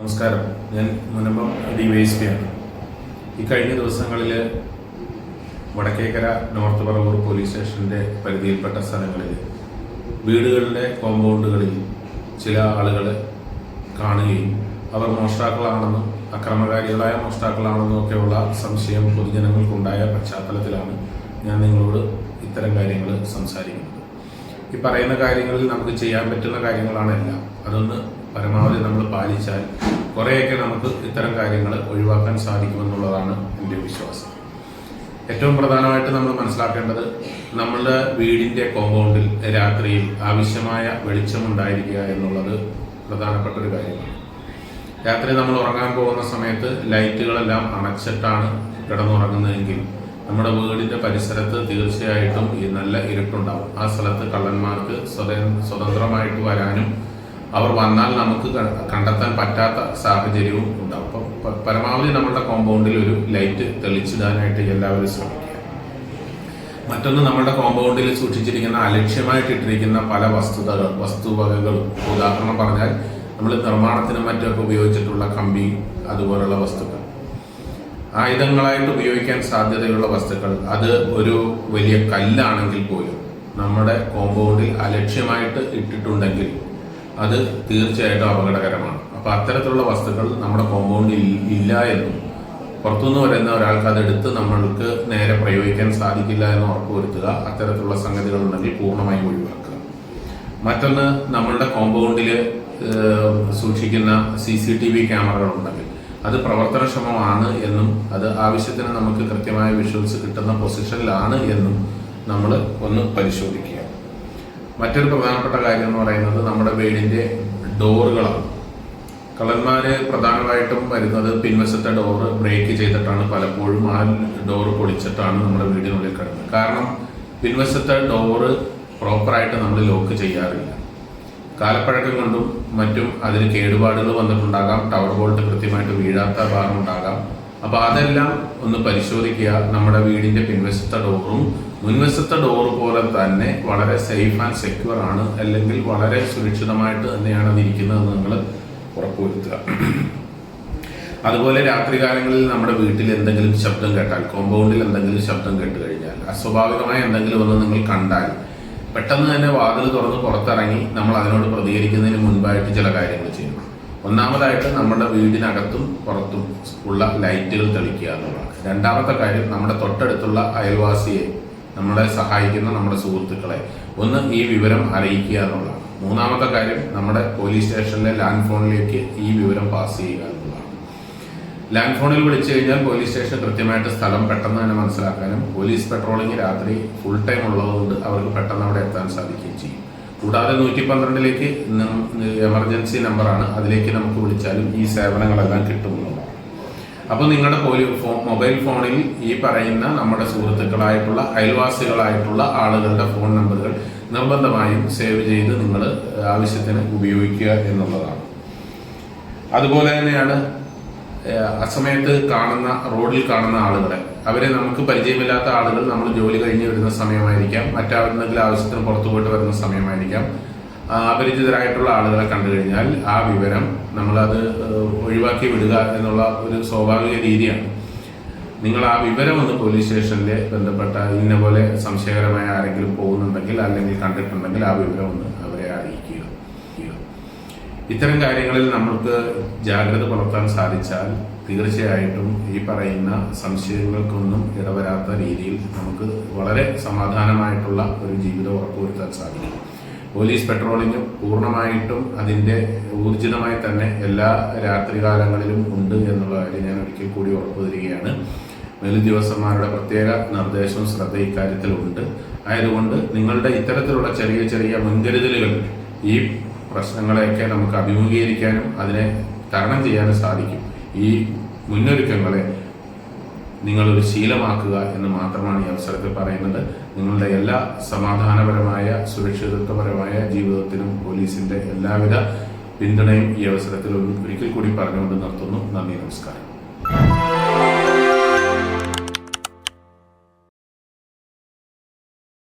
നമസ്കാരം. ഞാൻ മുനമ്പം DYSP ആണ്. ഈ കഴിഞ്ഞ ദിവസങ്ങളിൽ വടക്കേക്കര നോർത്ത് പറവൂർ പോലീസ് സ്റ്റേഷൻ്റെ പരിധിയിൽപ്പെട്ട സ്ഥലങ്ങളിൽ വീടുകളുടെ കോമ്പൗണ്ടുകളിൽ ചില ആളുകൾ കാണുകയും അവർ മോഷ്ടാക്കളാണെന്നും അക്രമകാരികളായ മോഷ്ടാക്കളാണെന്നും ഒക്കെയുള്ള സംശയം പൊതുജനങ്ങൾക്കുണ്ടായ പശ്ചാത്തലത്തിലാണ് ഞാൻ നിങ്ങളോട് ഇത്തരം കാര്യങ്ങൾ സംസാരിക്കുന്നത്. ഈ പറയുന്ന കാര്യങ്ങളിൽ നമുക്ക് ചെയ്യാൻ പറ്റുന്ന കാര്യങ്ങളാണ് എല്ലാം. അതൊന്ന് പരമാവധി നമ്മൾ പാലിച്ചാൽ കുറേയൊക്കെ നമുക്ക് ഇത്തരം കാര്യങ്ങൾ ഒഴിവാക്കാൻ സാധിക്കുമെന്നുള്ളതാണ് എൻ്റെ വിശ്വാസം. ഏറ്റവും പ്രധാനമായിട്ട് നമ്മൾ മനസ്സിലാക്കേണ്ടത് നമ്മളുടെ വീടിൻ്റെ കോമ്പൗണ്ടിൽ രാത്രിയിൽ ആവശ്യമായ വെളിച്ചമുണ്ടായിരിക്കുക എന്നുള്ളത് പ്രധാനപ്പെട്ട ഒരു കാര്യമാണ്. രാത്രി നമ്മൾ ഉറങ്ങാൻ പോകുന്ന സമയത്ത് ലൈറ്റുകളെല്ലാം അണച്ചിട്ടാണ് കിടന്നുറങ്ങുന്നതെങ്കിൽ നമ്മുടെ വീടിൻ്റെ പരിസരത്ത് തീർച്ചയായിട്ടും ഈ നല്ല ഇരുട്ടുണ്ടാവും. ആ സ്ഥലത്ത് കള്ളന്മാർക്ക് സ്വതന്ത്രമായിട്ട് വരാനും അവർ വന്നാൽ നമുക്ക് കണ്ടെത്താൻ പറ്റാത്ത സാഹചര്യവും ഉണ്ടാവും. അപ്പം പരമാവധി നമ്മുടെ കോമ്പൗണ്ടിൽ ഒരു ലൈറ്റ് തെളിച്ചിടാനായിട്ട് എല്ലാവരും ശ്രമിക്കുക. മറ്റൊന്ന്, നമ്മുടെ കോമ്പൗണ്ടിൽ സൂക്ഷിച്ചിരിക്കുന്ന അലക്ഷ്യമായിട്ടിട്ടിരിക്കുന്ന പല വസ്തുവകകളും, ഉദാഹരണം പറഞ്ഞാൽ നമ്മൾ നിർമ്മാണത്തിനും മറ്റൊക്കെ ഉപയോഗിച്ചിട്ടുള്ള കമ്പി, അതുപോലുള്ള വസ്തുക്കൾ, ആയുധങ്ങളായിട്ട് ഉപയോഗിക്കാൻ സാധ്യതയുള്ള വസ്തുക്കൾ, അത് ഒരു വലിയ കല്ലാണെങ്കിൽ പോലും നമ്മുടെ കോമ്പൗണ്ടിൽ അലക്ഷ്യമായിട്ട് ഇട്ടിട്ടുണ്ടെങ്കിൽ അത് തീർച്ചയായിട്ടും അപകടകരമാണ്. അപ്പോൾ അത്തരത്തിലുള്ള വസ്തുക്കൾ നമ്മുടെ കോമ്പൗണ്ടിൽ ഇല്ല എന്നും പുറത്തുനിന്ന് വരുന്ന ഒരാൾക്ക് അതെടുത്ത് നമ്മൾക്ക് നേരെ പ്രയോഗിക്കാൻ സാധിക്കില്ല എന്ന് ഉറപ്പുവരുത്തുക. അത്തരത്തിലുള്ള സംഗതികൾ ഉണ്ടെങ്കിൽ പൂർണ്ണമായും ഒഴിവാക്കുക. മറ്റൊന്ന്, നമ്മളുടെ കോമ്പൗണ്ടിൽ സൂക്ഷിക്കുന്ന CCTV ക്യാമറകൾ ഉണ്ടെങ്കിൽ അത് പ്രവർത്തനക്ഷമമാണ് എന്നും അത് ആവശ്യത്തിന് നമുക്ക് കൃത്യമായ വിഷ്വൽസ് കിട്ടുന്ന പൊസിഷനിലാണ് എന്നും നമ്മൾ ഒന്ന് പരിശോധിക്കുക. മറ്റൊരു പ്രധാനപ്പെട്ട കാര്യം എന്ന് പറയുന്നത് നമ്മുടെ വീടിൻ്റെ ഡോറുകളാണ്. കള്ളന്മാർ പ്രധാനമായിട്ടും വരുന്നത് പിൻവശത്തെ ഡോറ് ബ്രേക്ക് ചെയ്തിട്ടാണ്. പലപ്പോഴും ആ ഡോറ് പൊളിച്ചിട്ടാണ് നമ്മുടെ വീടിനുള്ളിൽ കിടക്കുന്നത്. കാരണം പിൻവശത്തെ ഡോറ് പ്രോപ്പറായിട്ട് നമ്മൾ ലോക്ക് ചെയ്യാറില്ല. കാലപ്പഴക്കം കൊണ്ടും മറ്റും അതിന് കേടുപാടുകൾ വന്നിട്ടുണ്ടാകാം. ടവർ ബോൾട്ട് കൃത്യമായിട്ട് വീഴാത്ത ഭാഗമുണ്ടാകാം. അപ്പോൾ അതെല്ലാം ഒന്ന് പരിശോധിക്കുക. നമ്മുടെ വീടിൻ്റെ പിൻവശത്തെ ഡോറും മുൻവശത്തെ ഡോറ് പോലെ തന്നെ വളരെ സേഫ് ആൻഡ് സെക്യൂർ ആണ്, അല്ലെങ്കിൽ വളരെ സുരക്ഷിതമായിട്ട് തന്നെയാണ് അതിരിക്കുന്നതെന്ന് നിങ്ങൾ ഉറപ്പുവരുത്തുക. അതുപോലെ രാത്രികാലങ്ങളിൽ നമ്മുടെ വീട്ടിൽ എന്തെങ്കിലും ശബ്ദം കേട്ടാൽ, കോമ്പൗണ്ടിൽ എന്തെങ്കിലും ശബ്ദം കേട്ട് കഴിഞ്ഞാൽ, അസ്വാഭാവികമായ എന്തെങ്കിലും ഒന്ന് നിങ്ങൾ കണ്ടാൽ പെട്ടെന്ന് തന്നെ വാതിൽ തുറന്ന് പുറത്തിറങ്ങി നമ്മൾ അതിനോട് പ്രതികരിക്കുന്നതിന് മുൻപായിട്ട് ചില കാര്യങ്ങൾ ചെയ്യണം. ഒന്നാമതായിട്ട് നമ്മുടെ വീടിനകത്തും പുറത്തും ഉള്ള ലൈറ്റുകൾ തെളിക്കുക എന്നുള്ളതാണ്. രണ്ടാമത്തെ കാര്യം, നമ്മുടെ തൊട്ടടുത്തുള്ള അയൽവാസിയെ, നമ്മളെ സഹായിക്കുന്ന നമ്മുടെ സുഹൃത്തുക്കളെ ഒന്ന് ഈ വിവരം അറിയിക്കുക എന്നുള്ളതാണ്. മൂന്നാമത്തെ കാര്യം, നമ്മുടെ പോലീസ് സ്റ്റേഷനിലെ ലാൻഡ് ഫോണിലേക്ക് ഈ വിവരം പാസ് ചെയ്യുക എന്നുള്ളതാണ്. ലാൻഡ് ഫോണിൽ വിളിച്ചു കഴിഞ്ഞാൽ പോലീസ് സ്റ്റേഷൻ കൃത്യമായിട്ട് സ്ഥലം പെട്ടെന്ന് തന്നെ മനസ്സിലാക്കാനും പോലീസ് പെട്രോളിംഗ് രാത്രി ഫുൾ ടൈം ഉള്ളതുകൊണ്ട് അവർക്ക് പെട്ടെന്ന് അവിടെ എത്താൻ സാധിക്കുകയും ചെയ്യും. കൂടാതെ 112ലേക്ക് എമർജൻസി നമ്പറാണ്, അതിലേക്ക് നമുക്ക് വിളിച്ചാലും ഈ സേവനങ്ങളെല്ലാം കിട്ടുമെന്നുള്ളതാണ്. അപ്പോൾ നിങ്ങളുടെ മൊബൈൽ ഫോണിൽ ഈ പറയുന്ന നമ്മുടെ സുഹൃത്തുക്കളായിട്ടുള്ള അയൽവാസികളായിട്ടുള്ള ആളുകളുടെ ഫോൺ നമ്പറുകൾ നിർബന്ധമായും സേവ് ചെയ്ത് നിങ്ങൾ ആവശ്യത്തിന് ഉപയോഗിക്കുക എന്നുള്ളതാണ്. അതുപോലെ തന്നെയാണ് അസമയത്ത് റോഡിൽ കാണുന്ന ആളുകളെ, അവരെ നമുക്ക് പരിചയമില്ലാത്ത ആളുകൾ, നമ്മൾ ജോലി കഴിഞ്ഞ് വരുന്ന സമയമായിരിക്കാം, മറ്റെന്തെങ്കിലും ആവശ്യത്തിന് പുറത്തു പോയിട്ട് വരുന്ന സമയമായിരിക്കാം, അപരിചിതരായിട്ടുള്ള ആളുകളെ കണ്ടു കഴിഞ്ഞാൽ ആ വിവരം നമ്മളത് ഒഴിവാക്കി വിടുക എന്നുള്ള ഒരു സ്വാഭാവിക രീതിയാണ്. നിങ്ങൾ ആ വിവരം ഒന്ന് പോലീസ് സ്റ്റേഷനിൽ ബന്ധപ്പെട്ട ഇന്ന പോലെ സംശയകരമായ ആരെങ്കിലും പോകുന്നുണ്ടെങ്കിൽ അല്ലെങ്കിൽ കണ്ടിട്ടുണ്ടെങ്കിൽ ആ വിവരം ഒന്ന് അവരെ അറിയിക്കുക. ഇത്തരം കാര്യങ്ങളിൽ നമ്മൾക്ക് ജാഗ്രത പുലർത്താൻ സാധിച്ചാൽ തീർച്ചയായിട്ടും ഈ പറയുന്ന സംശയങ്ങൾക്കൊന്നും ഇടവരാത്ത രീതിയിൽ നമുക്ക് വളരെ സമാധാനമായിട്ടുള്ള ഒരു ജീവിതം ഉറപ്പുവരുത്താൻ സാധിക്കും. പോലീസ് പെട്രോളിംഗ് പൂർണ്ണമായിട്ടും അതിൻ്റെ ഊർജിതമായി തന്നെ എല്ലാ രാത്രികാലങ്ങളിലും ഉണ്ട് എന്നുള്ള കാര്യം ഞാൻ ഒരിക്കൽ കൂടി ഉറപ്പു തരികയാണ്. മേലുദ്യോഗസ്ഥന്മാരുടെ പ്രത്യേക നിർദ്ദേശവും ശ്രദ്ധ ഇക്കാര്യത്തിലുണ്ട്. ആയതുകൊണ്ട് നിങ്ങളുടെ ഇത്തരത്തിലുള്ള ചെറിയ ചെറിയ മുൻകരുതലുകൾ ഈ പ്രശ്നങ്ങളെയൊക്കെ നമുക്ക് അഭിമുഖീകരിക്കാനും അതിനെ തരണം ചെയ്യാനും സാധിക്കും. ഈ മുന്നൊരുക്കങ്ങളെ നിങ്ങളൊരു ശീലമാക്കുക എന്ന് മാത്രമാണ് ഈ അവസരത്തിൽ പറയുന്നത്. നിങ്ങളുടെ എല്ലാ സമാധാനപരമായ സുരക്ഷിതത്വപരമായ ജീവിതത്തിനും പോലീസിൻ്റെ എല്ലാവിധ പിന്തുണയും ഈ അവസരത്തിൽ ഒരിക്കൽ കൂടി പറഞ്ഞുകൊണ്ട് നിർത്തുന്നു. നന്ദി, നമസ്കാരം.